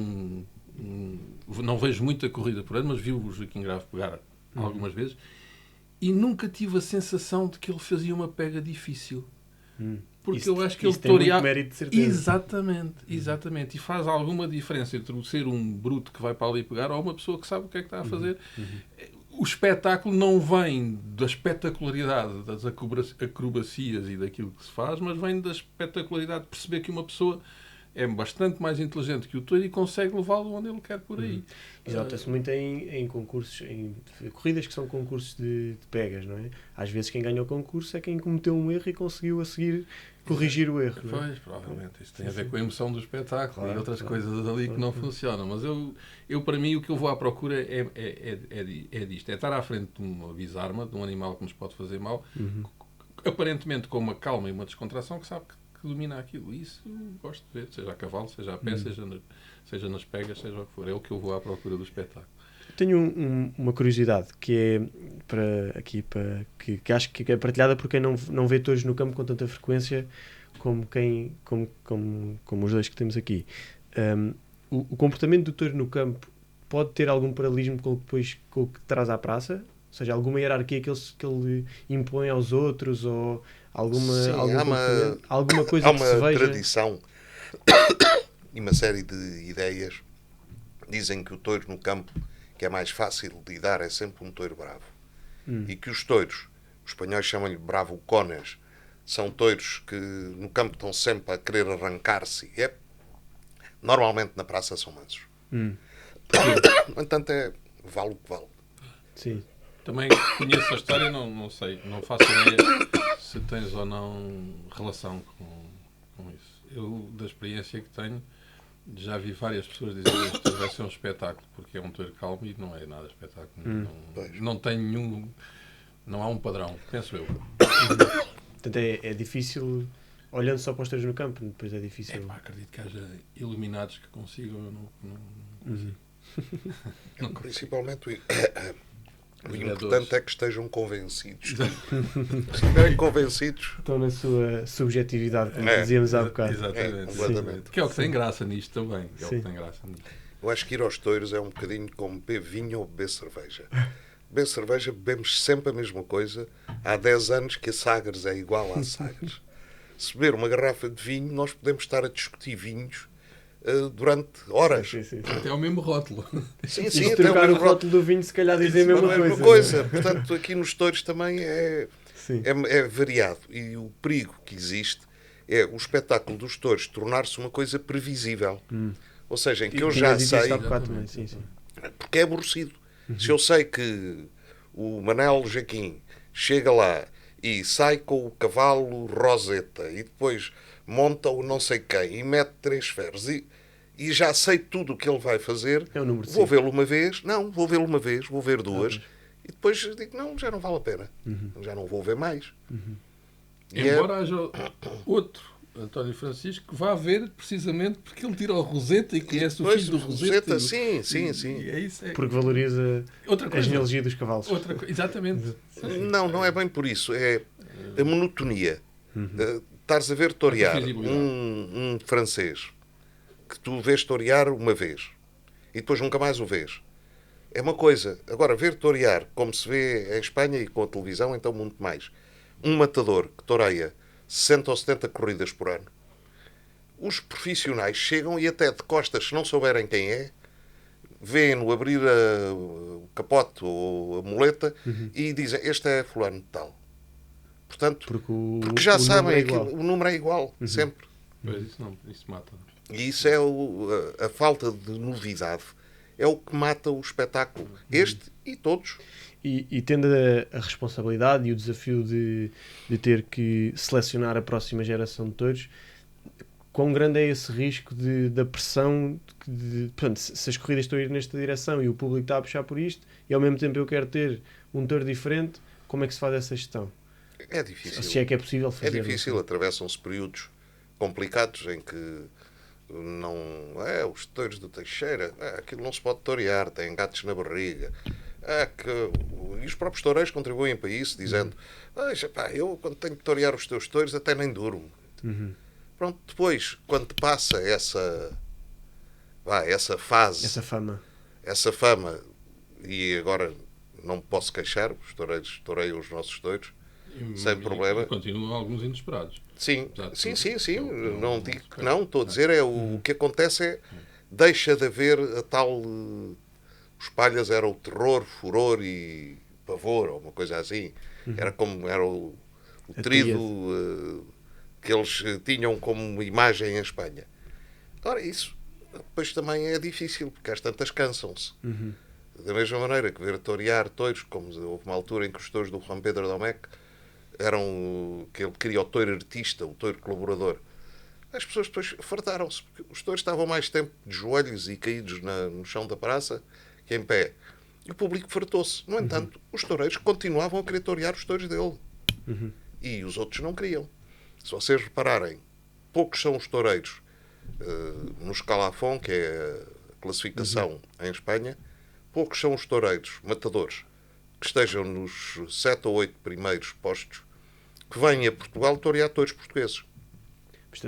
não vejo muita corrida por ano, mas vi o Joaquim Grave pegar algumas vezes e nunca tive a sensação de que ele fazia uma pega difícil. porque eu acho que ele tem muito toreava... mérito, de certeza. Exatamente. E faz alguma diferença entre ser um bruto que vai para ali pegar ou uma pessoa que sabe o que é que está a fazer. O espetáculo não vem da espetacularidade das acrobacias e daquilo que se faz, mas vem da espetacularidade de perceber que uma pessoa é bastante mais inteligente que o touro e consegue levá-lo onde ele quer por aí. Isso nota-se muito em concursos, em corridas que são concursos de pegas, não é? Às vezes quem ganha o concurso é quem cometeu um erro e conseguiu a seguir corrigir o erro. Não é? Pois, provavelmente. Isso tem a ver com a emoção do espetáculo, Claro, e outras claro. coisas ali que não funcionam. Mas eu, para mim, o que eu vou à procura é disto. É estar à frente de uma bisarma, de um animal que nos pode fazer mal, aparentemente com uma calma e uma descontração que sabe que domina aquilo. Isso eu gosto de ver, seja a cavalo, seja a pé, seja nas pegas, seja o que for. É o que eu vou à procura do espetáculo. Tenho uma curiosidade que é que acho que é partilhada por quem não vê touros no campo com tanta frequência como os dois que temos aqui. O comportamento do touro no campo pode ter algum paralelismo com o que traz à praça? Ou seja, alguma hierarquia que ele impõe aos outros, ou alguma coisa há que se uma veja? tradição e uma série de ideias. Dizem que o touro no campo, que é mais fácil de lidar, é sempre um touro bravo. E que os touros, os espanhóis chamam-lhe bravucones, são touros que no campo estão sempre a querer arrancar-se. Normalmente na praça são mansos. No entanto, vale o que vale. Sim. Também conheço a história, não sei, não faço ideia se tens ou não relação com isso. Eu, da experiência que tenho, já vi várias pessoas dizer que isto vai ser um espetáculo, porque é um touro calmo e não é nada espetáculo. Não tem nenhum... Não há um padrão, penso eu. Portanto, é difícil, olhando só para os touros no campo, depois é difícil. Acredito que haja iluminados que consigam, Principalmente o vereadores. importante é que estejam convencidos. Se estiverem convencidos, Estão na sua subjetividade, como dizíamos há bocado. Exatamente. completamente. Que é o que tem graça nisto também. É o Sim. que tem graça nisto. Eu acho que ir aos touros é um bocadinho como beber vinho ou beber cerveja. Beber cerveja, bebemos sempre a mesma coisa. Há 10 anos que a Sagres é igual à Sagres. Se beber uma garrafa de vinho, nós podemos estar a discutir vinhos durante horas. Sim. Até ao mesmo rótulo. Sim, E sim, se até trocar o mesmo rótulo do vinho, se calhar dizer a mesma coisa. Portanto, aqui nos touros também Sim. é variado. E o perigo que existe é o espetáculo dos touros tornar-se uma coisa previsível. Ou seja, em que eu já sei... Sim. Porque é aborrecido. Se eu sei que o Manel Jaquim chega lá e sai com o cavalo Roseta e depois monta o não sei quem e mete 3 ferros e já sei tudo o que ele vai fazer, É o número de vou 5. vê-lo uma vez, vou ver 2 e depois digo, não, já não vale a pena. Já não vou ver mais. E Embora haja outro António Francisco que vá ver precisamente porque ele tira o Roseta e conhece o depois filho do Roseta. sim. E é isso. Porque valoriza Outra a coisa. genealogia dos cavalos. Exatamente. Não é bem por isso. É a monotonia. Estares a ver torear um francês que tu vês torear uma vez e depois nunca mais o vês. É uma coisa. Agora, ver torear, como se vê em Espanha e com a televisão, então muito mais. Um matador que toreia 60 ou 70 corridas por ano. Os profissionais chegam e até de costas, se não souberem quem é, vêem-no abrir o capote ou a muleta e dizem, este é fulano de tal. Portanto, porque já sabem, o número é igual, sempre. Pois isso mata. E isso é a falta de novidade. É o que mata o espetáculo. Este e todos. E tendo a responsabilidade e o desafio de ter que selecionar a próxima geração de touros, quão grande é esse risco da pressão portanto, se as corridas estão a ir nesta direção e o público está a puxar por isto e ao mesmo tempo eu quero ter um touro diferente, como é que se faz essa gestão? É difícil. Se é que é possível fazer. É difícil, atravessam-se períodos complicados em que não... os touros do Teixeira, aquilo não se pode torear, têm gatos na barriga. E os próprios toureiros contribuem para isso, dizendo eu quando tenho que torear os teus touros até nem durmo. Pronto, depois, quando passa essa fase, essa fama, e agora não me posso queixar, os toureiros toreiam os nossos touros, sem problema. E continuam alguns inesperados. Sim, Exato. sim. Não digo que não. Estou a dizer, o que acontece é deixa de haver a tal... Os palhas era o terror, furor e pavor, ou uma coisa assim. Era como era o trido que eles tinham como imagem em Espanha. Ora, isso depois também é difícil, porque às tantas cansam-se. Da mesma maneira que ver torear touros, como houve uma altura em que os touros do Juan Pedro Domecq eram que ele queria o touro artista, o touro colaborador. As pessoas depois fartaram-se, porque os touros estavam mais tempo de joelhos e caídos no chão da praça que em pé. E o público fartou-se. No entanto, os toureiros continuavam a querer torear os touros dele. E os outros não queriam. Se vocês repararem, poucos são os toureiros no escalafon, que é a classificação em Espanha, poucos são os toureiros matadores que estejam nos 7 ou 8 primeiros postos que vêm a Portugal torear touros portugueses.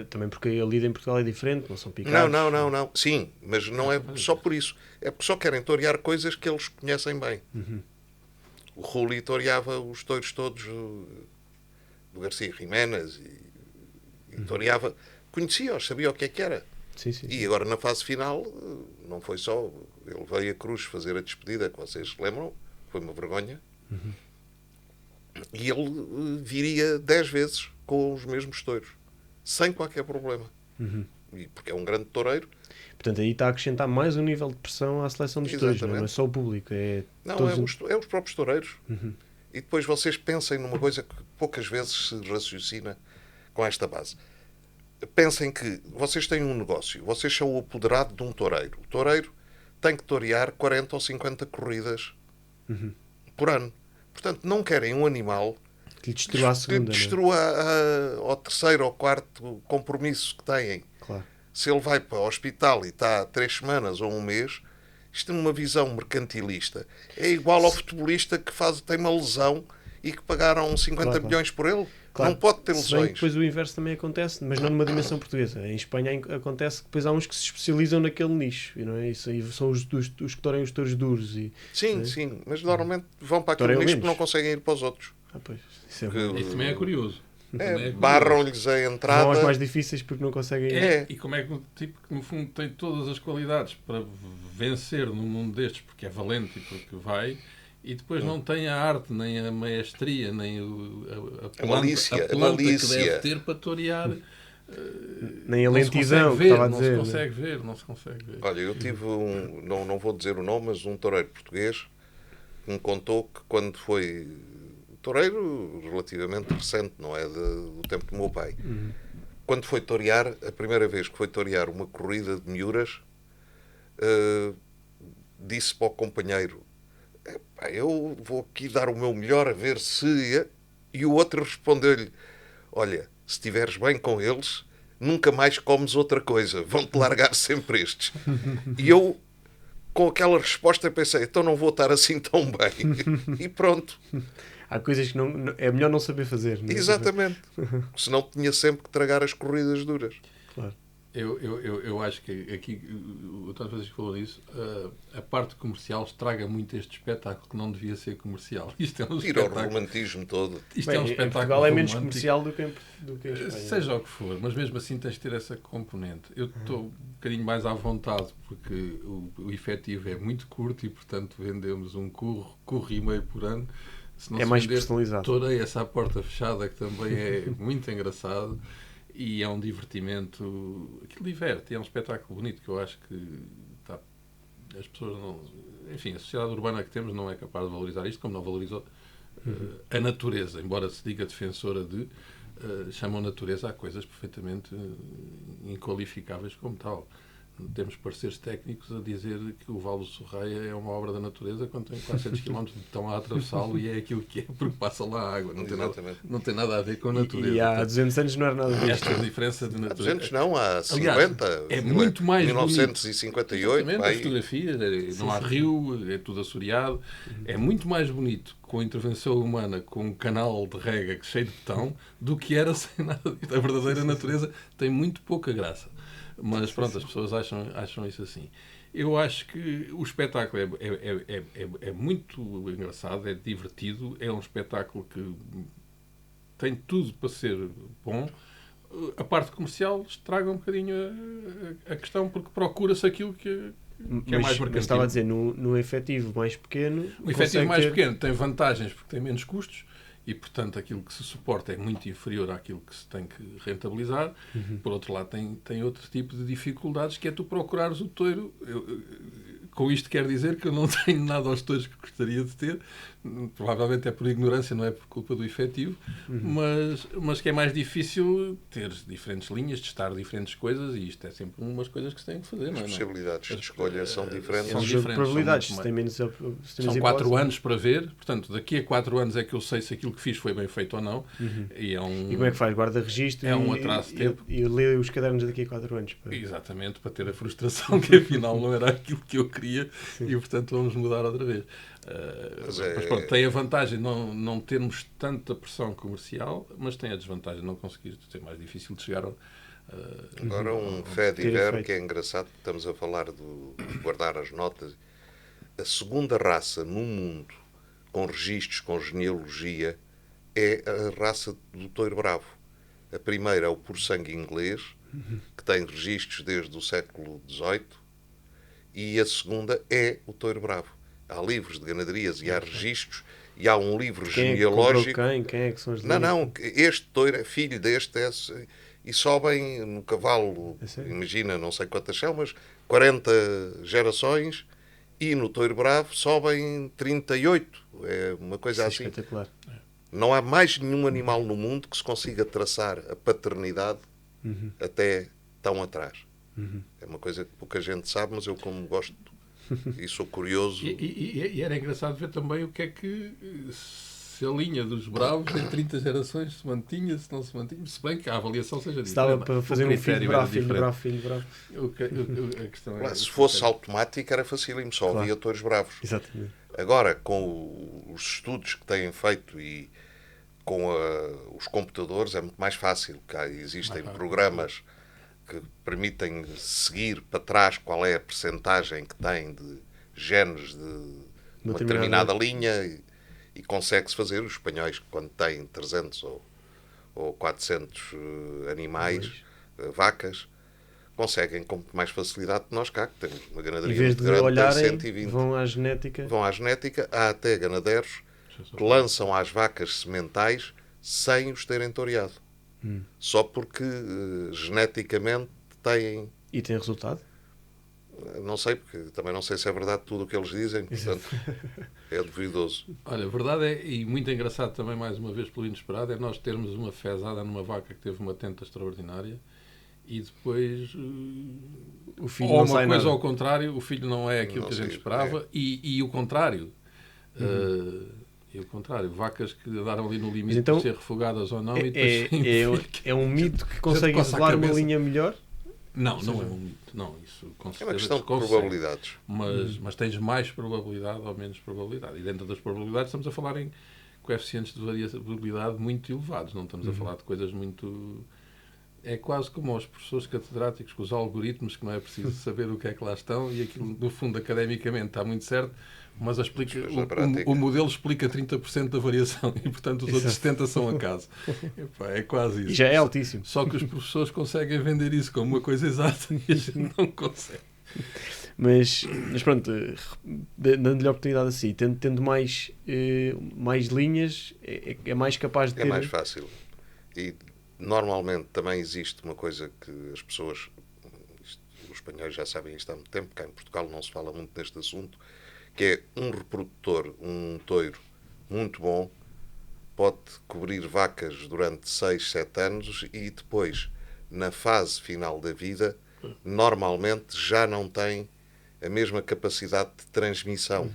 Também porque a lida em Portugal é diferente, não são picados. Não. Sim, mas não é só por isso. É porque só querem torear coisas que eles conhecem bem. O Rulli toreava os touros todos do Garcia Jiménez e toreava, conhecia-os, sabia o que era. Sim. E agora na fase final não foi só, ele veio a Cruz fazer a despedida, que vocês se lembram, foi uma vergonha. E ele viria 10 vezes com os mesmos touros, sem qualquer problema. E porque é um grande toureiro. Portanto, aí está a acrescentar mais um nível de pressão à seleção dos touros, não é só o público. É os próprios toureiros. E depois vocês pensem numa coisa que poucas vezes se raciocina com esta base. Pensem que vocês têm um negócio, vocês são o apoderado de um toureiro. O toureiro tem que torear 40 ou 50 corridas por ano. Portanto, não querem um animal que lhe destrua a segunda, que destrua ao terceiro ou quarto compromisso que têm. Claro. Se ele vai para o hospital e está 3 semanas ou um mês, isto numa visão mercantilista é igual ao futebolista que tem uma lesão e que pagaram 50 milhões por ele. Claro. Não pode ter lesões. Depois o inverso também acontece, mas não numa dimensão portuguesa. Em Espanha acontece que depois há uns que se especializam naquele nicho. E não é? Isso aí são os que torem os touros duros. Sim, mas normalmente vão para aquele nicho porque não conseguem ir para os outros. Isso também é curioso. Barram-lhes a entrada. Vão aos mais difíceis porque não conseguem ir. E como é que um tipo que no fundo tem todas as qualidades para vencer num mundo destes, porque é valente e porque vai, e depois não tem a arte, nem a maestria, nem a malícia que deve ter para torear. Nem a lentidão que estava a dizer. Não se consegue ver. Olha, eu tive não vou dizer o nome, mas um toureiro português que me contou que quando foi toureiro relativamente recente, não é do tempo do meu pai, quando foi torear, a primeira vez que foi torear uma corrida de miúras, disse para o companheiro: eu vou aqui dar o meu melhor a ver se... E o outro respondeu-lhe: olha, se estiveres bem com eles, nunca mais comes outra coisa, vão-te largar sempre estes. E eu, com aquela resposta, pensei: então não vou estar assim tão bem. E pronto. Há coisas que é melhor não saber fazer. Não é? Exatamente. Senão tinha sempre que tragar as corridas duras. Claro. Eu acho que aqui, o António Francisco falou disso, a parte comercial estraga muito este espetáculo que não devia ser comercial. Isto é um Tira o romantismo todo. Isto é um espetáculo Portugal é menos romântico. comercial do que em Espanha. Seja o que for, mas mesmo assim tens de ter essa componente. Eu estou um bocadinho mais à vontade porque o efetivo é muito curto e, portanto, vendemos um curro e meio por ano. Se não é mais personalizado. Torei essa à porta fechada, que também é muito engraçado. E é um divertimento, aquilo diverte, é um espetáculo bonito que eu acho que as pessoas não... Enfim, a sociedade urbana que temos não é capaz de valorizar isto, como não valorizou a natureza, embora se diga defensora de... chamam natureza a coisas perfeitamente inqualificáveis como tal. Temos parceiros técnicos a dizer que o Vale do Sorraia é uma obra da natureza quando tem 400 km estão a atravessá-lo e é aquilo que é, porque passa lá a água. Não tem nada a ver com a natureza. E há 200 anos não era nada disto. Esta diferença de natureza. Há 200 não, há 50. Aliás, é muito mais 1958. bonito. As fotografias, não há rio, é tudo assoreado. É muito mais bonito com a intervenção humana, com um canal de rega cheio de betão, do que era sem nada. A verdadeira natureza tem muito pouca graça. Mas pronto, as pessoas acham isso assim. Eu acho que o espetáculo é muito engraçado, é divertido, é um espetáculo que tem tudo para ser bom. A parte comercial estraga um bocadinho a questão, porque procura-se aquilo que é mais mercantil. Mas estava a dizer, no efetivo mais pequeno... O efetivo mais pequeno tem vantagens porque tem menos custos e, portanto, aquilo que se suporta é muito inferior àquilo que se tem que rentabilizar. Por outro lado, tem outro tipo de dificuldades, que é tu procurares o touro. Com isto quer dizer que eu não tenho nada aos touros que gostaria de ter. Provavelmente é por ignorância, não é por culpa do efetivo, mas que é mais difícil ter diferentes linhas, testar diferentes coisas, e isto é sempre umas coisas que se têm que fazer. As possibilidades de escolha são diferentes. É um jogo de probabilidades. Se tem menos são 4 anos para ver, portanto, daqui a 4 anos é que eu sei se aquilo que fiz foi bem feito ou não. E como é que faz? Guarda registro um atraso de tempo. E lê os cadernos daqui a 4 anos. Exatamente, para ter a frustração que afinal não era aquilo que eu queria. Sim. E portanto vamos mudar outra vez. Mas pronto, tem a vantagem de não termos tanta pressão comercial, mas tem a desvantagem de não conseguir ser mais difícil de chegar ao... Agora um fait divers que é engraçado, estamos a falar de guardar as notas. A segunda raça no mundo com registros, com genealogia, é a raça do touro bravo. A primeira é o puro sangue inglês, que tem registros desde o século XVIII, e a segunda é o touro bravo. Há livros de ganaderias e há registros, e há um livro genealógico. Quem é que são as Não, este touro é filho deste, e sobem no cavalo, imagina, não sei quantas são, mas 40 gerações, e no touro bravo sobem 38. É uma coisa assim. Espetacular. Não há mais nenhum animal no mundo que se consiga traçar a paternidade até tão atrás. É uma coisa que pouca gente sabe, mas eu, como gosto e sou curioso... E era engraçado ver também o que é que... Se a linha dos bravos em 30 gerações se mantinha, se não se mantinha, se bem que a avaliação seja diferente. Estava para fazer um filho bravo. A questão se fosse automático era facílimo, só havia touros bravos. Exatamente. Agora, com os estudos que têm feito e com os computadores é muito mais fácil. Cá existem programas que permitem seguir para trás qual é a percentagem que tem de genes de uma determinada linha e consegue-se fazer. Os espanhóis, quando têm 300 ou 400 animais, vacas, conseguem com mais facilidade que nós cá, que temos uma ganaderia muito grande, tem 120. Vão à genética. Há até ganadeiros que lançam às vacas sementais sem os terem toreado. Só porque geneticamente têm... E tem resultado? Não sei, porque também não sei se é verdade tudo o que eles dizem, portanto é duvidoso. Olha, a verdade é, e muito engraçado também, mais uma vez pelo inesperado, é nós termos uma fezada numa vaca que teve uma tenta extraordinária e depois o filho ou não uma sai coisa nada. ao contrário, o filho não é aquilo que a gente esperava e o contrário. E o contrário, vacas que andaram ali no limite então, de ser refogadas ou não e depois é um mito que consegue isolar uma linha melhor? Não é um mito. Não, isso com certeza é uma questão de probabilidades. Mas tens mais probabilidade ou menos probabilidade. E dentro das probabilidades estamos a falar em coeficientes de variabilidade muito elevados. Não estamos a falar de coisas muito... É quase como aos professores catedráticos com os algoritmos, que não é preciso saber o que é que lá estão e aquilo, no fundo, academicamente está muito certo, mas o modelo explica 30% da variação e, portanto, os outros 70% são acaso. É quase isso. E já é altíssimo. Só que os professores conseguem vender isso como uma coisa exata e a gente não consegue. Mas pronto, dando-lhe a oportunidade assim, tendo mais linhas, é mais capaz de ter... É mais fácil. E normalmente também existe uma coisa que as pessoas, os espanhóis já sabem isto há muito tempo, cá em Portugal não se fala muito neste assunto, que é um reprodutor, um touro muito bom, pode cobrir vacas durante 6, 7 anos e depois, na fase final da vida, normalmente já não tem a mesma capacidade de transmissão.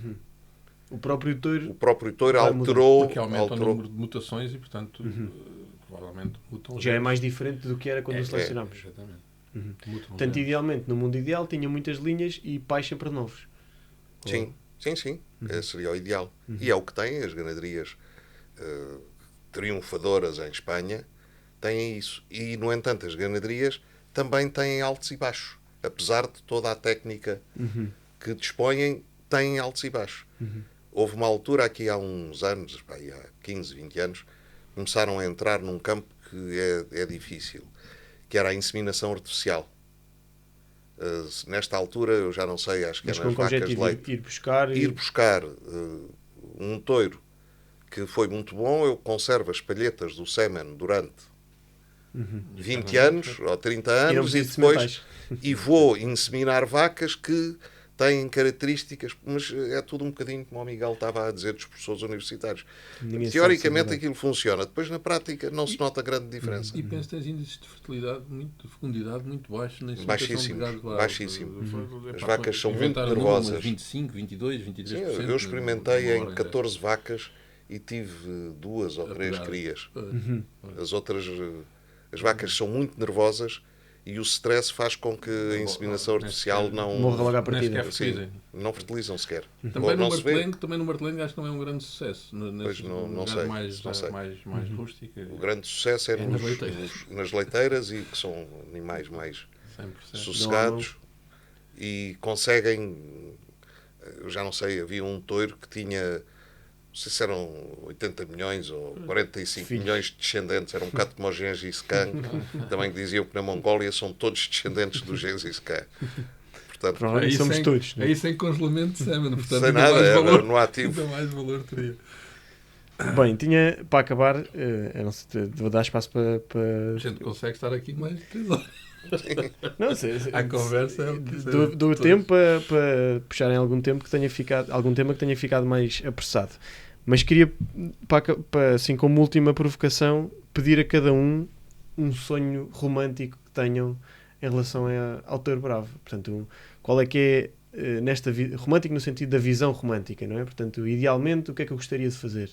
O próprio touro alterou... Porque aumenta o número de mutações e, portanto, provavelmente mutam. Já é mais diferente do que era quando o selecionámos. Exatamente. Portanto, idealmente, no mundo ideal, tinha muitas linhas e pais sempre novos. Sim. Esse seria o ideal. E é o que têm as ganaderias triunfadoras em Espanha, têm isso. E, no entanto, as ganaderias também têm altos e baixos. Apesar de toda a técnica que dispõem, têm altos e baixos. Houve uma altura aqui há uns anos, há 15, 20 anos, começaram a entrar num campo que é difícil, que era a inseminação artificial. Nesta altura, eu já não sei, acho que Mas é com nas que vacas de objetivo? leite. Ir buscar... Um touro que foi muito bom, eu conservo as palhetas do sêmen durante 20 anos ou 30 E não anos preciso de sementais. e vou inseminar vacas que têm características, mas é tudo um bocadinho como o Miguel estava a dizer dos professores universitários. Ninguém sabe Teoricamente se é aquilo funciona, depois na prática não se nota grande diferença. E penso que tens índices de fertilidade, de fecundidade muito baixos na Baixíssimos, baixíssimo. As vacas são muito nervosas. 25, 22, 23%. Sim, eu experimentei em 14 vacas e tive 2 ou 3 crias. As outras, as vacas são muito nervosas e o stress faz com que a inseminação artificial não... Morra logo à partida. Não fertilizam sequer. Também no Martelengo acho que não é um grande sucesso. Pois não sei. Mais rústica. O grande sucesso é nas leiteiras e que são animais mais 100%. sossegados e conseguem... Eu já não sei, havia um touro que tinha... Não sei se eram 80 milhões ou 45 milhões de descendentes. Era um bocado como o Gengis Khan. Também diziam que na Mongólia são todos descendentes do Gengis Khan. Portanto, aí somos todos. Aí sem congelamento de sêmen. Portanto, sem nada, era no ativo. Ainda mais valor teria. Bem, tinha para acabar, eu não sei, vou dar espaço para... A gente consegue estar aqui mais de 3 horas. Não, a conversa é do tempo para puxarem algum tema que tenha ficado mais apressado. Mas queria, assim como última provocação, pedir a cada um sonho romântico que tenham em relação ao Touro Bravo. Portanto, qual é que é romântico no sentido da visão romântica, não é? Portanto, idealmente, o que é que eu gostaria de fazer?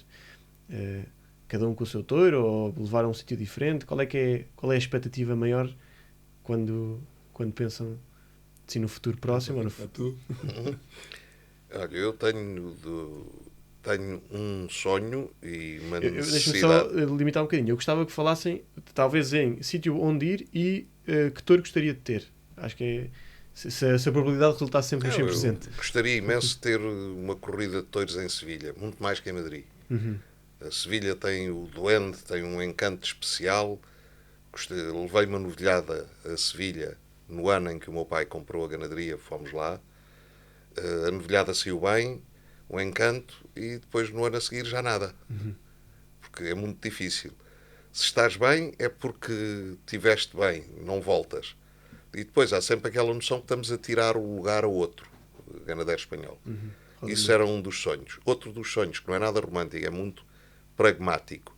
Cada um com o seu touro ou levar a um sítio diferente? Qual é a expectativa maior quando pensam assim, no futuro próximo? Ou no... Olha, eu tenho um sonho e uma necessidade... Deixa-me só limitar um bocadinho. Eu gostava que falassem, talvez, em sítio onde ir e que touro gostaria de ter. Acho que é... Se a probabilidade resultasse sempre nos 100%. Eu gostaria imenso de ter uma corrida de touros em Sevilha, muito mais que em Madrid. A Sevilha tem o Duende, tem um encanto especial. Levei uma novilhada a Sevilha no ano em que o meu pai comprou a ganaderia, fomos lá. A novilhada saiu bem, o encanto, e depois no ano a seguir já nada. Porque é muito difícil. Se estás bem é porque estiveste bem, não voltas. E depois há sempre aquela noção que estamos a tirar o lugar a outro, ganadeiro espanhol. Isso era um dos sonhos. Outro dos sonhos, que não é nada romântico, é muito pragmático,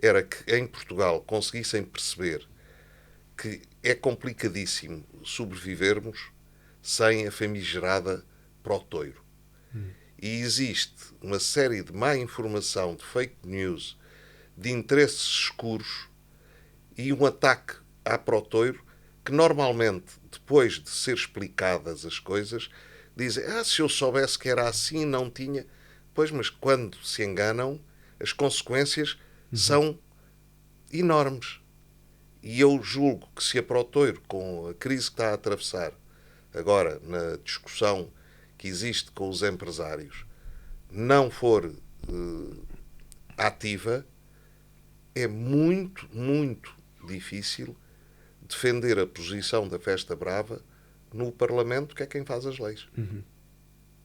era que em Portugal conseguissem perceber que é complicadíssimo sobrevivermos sem a famigerada protoiro. E existe uma série de má informação, de fake news, de interesses escuros e um ataque à protoiro que normalmente, depois de ser explicadas as coisas, dizem, se eu soubesse que era assim, não tinha. Pois, mas quando se enganam, as consequências são enormes. E eu julgo que se a Protoiro, com a crise que está a atravessar agora na discussão que existe com os empresários, não for ativa, é muito, muito difícil defender a posição da Festa Brava no Parlamento, que é quem faz as leis.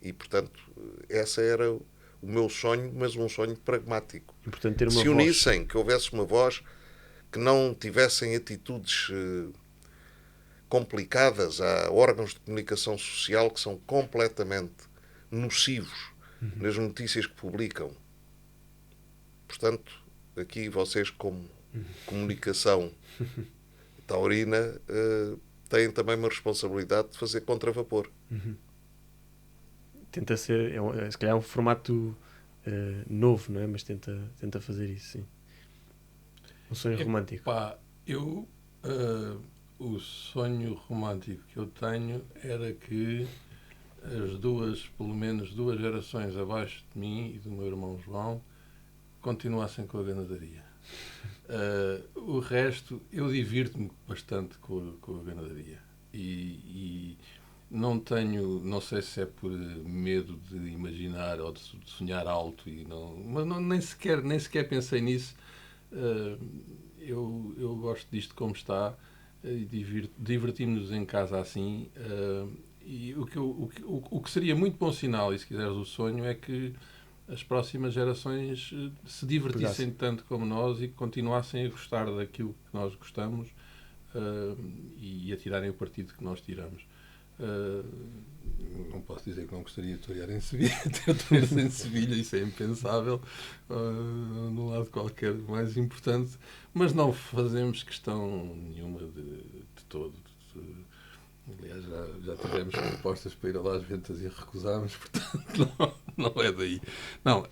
E, portanto, esse era o meu sonho, mas um sonho pragmático. E, portanto, ter uma se unissem, que houvesse uma voz, que não tivessem atitudes complicadas. Há órgãos de comunicação social que são completamente nocivos nas notícias que publicam. Portanto, aqui vocês, como comunicação taurina, têm também uma responsabilidade de fazer contravapor. Tenta ser, se calhar é um formato novo, não é? Mas tenta fazer isso, sim. Um sonho romântico. O sonho romântico que eu tenho era que pelo menos duas gerações abaixo de mim e do meu irmão João, continuassem com a ganadaria. O resto, eu divirto-me bastante com a ganadaria. E não sei se é por medo de imaginar ou de sonhar alto, mas nem sequer pensei nisso. Eu gosto disto como está, e divertimos-nos em casa assim. E o que seria muito bom sinal, e se quiseres o sonho, é que as próximas gerações se divertissem tanto como nós e continuassem a gostar daquilo que nós gostamos, e a tirarem o partido que nós tiramos. Não posso dizer que não gostaria de torear em Sevilha, ter toreado em Sevilha, isso é impensável, num lado qualquer mais importante, mas não fazemos questão nenhuma de todo. Aliás, já tivemos propostas para ir a Las Ventas e recusámos, portanto não é daí. Não,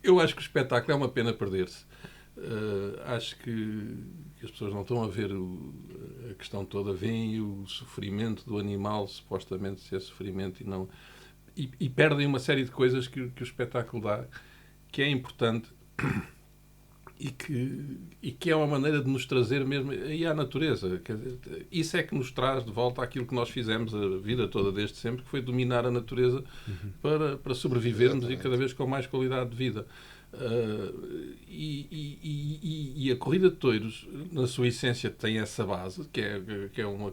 eu acho que o espetáculo é uma pena perder-se. Acho que as pessoas não estão a ver a questão toda, veem o sofrimento do animal, supostamente ser sofrimento, e perdem uma série de coisas que o espetáculo dá, que é importante e que é uma maneira de nos trazer mesmo aí à natureza. Quer dizer, isso é que nos traz de volta àquilo que nós fizemos a vida toda desde sempre, que foi dominar a natureza para sobrevivermos e cada vez com mais qualidade de vida. E a corrida de touros, na sua essência, tem essa base, que é uma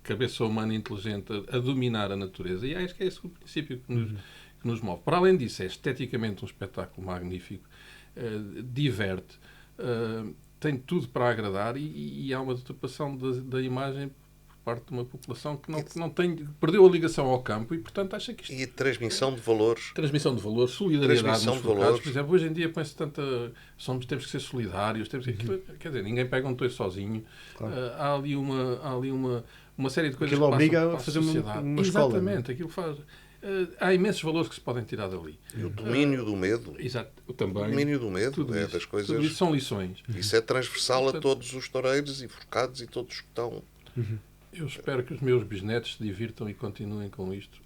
cabeça humana inteligente a dominar a natureza, e acho que é esse o princípio que nos move. Para além disso, é esteticamente um espetáculo magnífico, diverte, tem tudo para agradar, e há uma deturpação da imagem por parte de uma população que não tem, perdeu a ligação ao campo, e portanto acha que isto... E transmissão de valores. Transmissão de valores, solidariedade Transmissão nos de mercados. valores. Por exemplo, hoje em dia põe-se tanta... temos que ser solidários, quer dizer, ninguém pega um touro sozinho. Claro. Há ali uma série de coisas Aquilo que obriga passam a fazer uma sociedade. escola. Exatamente, aquilo faz... há imensos valores que se podem tirar dali. E o domínio do medo. Exato, O também. domínio do medo Tudo é isso, das coisas... tudo isso são lições. Isso é transversal a Portanto, todos os toureiros e forcados e todos que estão... Eu espero que os meus bisnetos se divirtam e continuem com isto,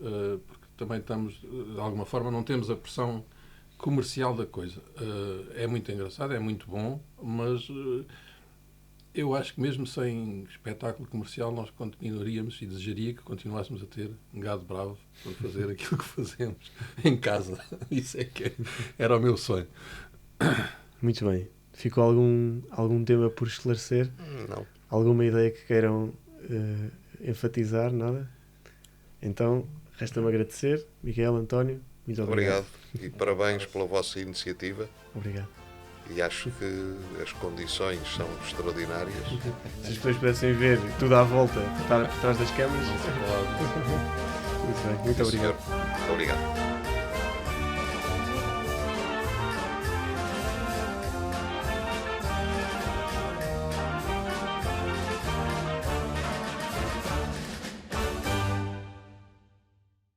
porque também estamos, de alguma forma, não temos a pressão comercial da coisa. É muito engraçado, é muito bom, mas eu acho que mesmo sem espetáculo comercial nós continuaríamos, e desejaria que continuássemos a ter um gado bravo para fazer aquilo que fazemos em casa. Isso é que era o meu sonho. Muito bem. Ficou algum tema por esclarecer? Não. Alguma ideia que queiram enfatizar? Nada? Então, resta-me agradecer. Miguel, António, muito obrigado. Obrigado. E parabéns pela vossa iniciativa. Obrigado. E acho que as condições são extraordinárias. Se as pessoas pudessem ver tudo à volta, por trás das câmaras. Não se pode. Muito bem, muito Sim, obrigado. senhor. Muito obrigado.